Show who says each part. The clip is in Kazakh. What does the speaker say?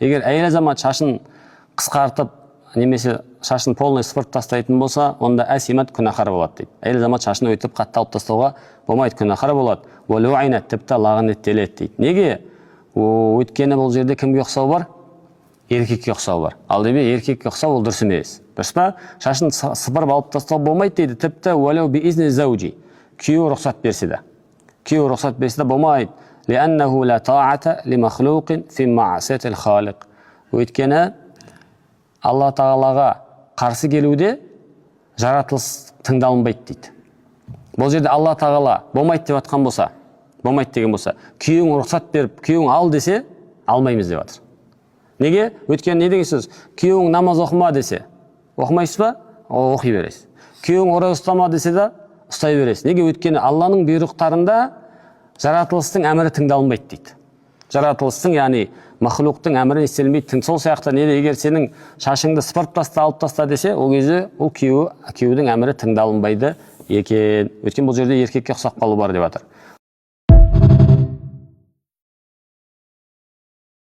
Speaker 1: Егер әйел азамат шашын қысқартып, немесе шашын полный сыпырып тастайтын болса, онда әсимат күнәһар болады дейді. Әйел азамат шашын өйтіп қатты алып тастауға болмайды, күнәһар болады. Тіпті лағнеттеледі дейді. Неге? Өйткені бұл жерде кімге ұқсау бар? Еркекке ұқсау бар. Ал деп еркекке ұқсау ол дұрыс емес. Дұрыс па? Шашын сыпырып алып тастау болмайды дейді. Тіпті күйеуі рұқсат берсе де. Күйеуі рұқсат берсе де болмайды. Өйткені Алла Тағалаға қарсы келуде жаратылыс тыңдалынбайды дейді. Бұл жерде Алла Тағала болмайды деп жатқан болса, болмайды деген болса, күйеуің рұқсат беріп, күйеуің ал десе, алмаймыз деп жатыр. Неге? Өйткені не деген сөз? Күйеуің намаз оқыма десе, оқымайсыз ба? Оқи бересіз. Күйеуің ораза ұстама десе де, ұстай бересіз. Неге? Өйткені Алланың бұйрықтарында жаратылыстың әмірі тыңдалынбайды дейді. Жаратылыстың, яғни махлуқтың әмірі істелінбейді. Сол сияқты неде, егер сенің шашыңды сыпырып таста, алып таста десе, ол кезде ол күйеудің әмірі тыңдалынбайды екен. Өйткені бұл жерде еркекке ұқсап қалу бар деп жатыр.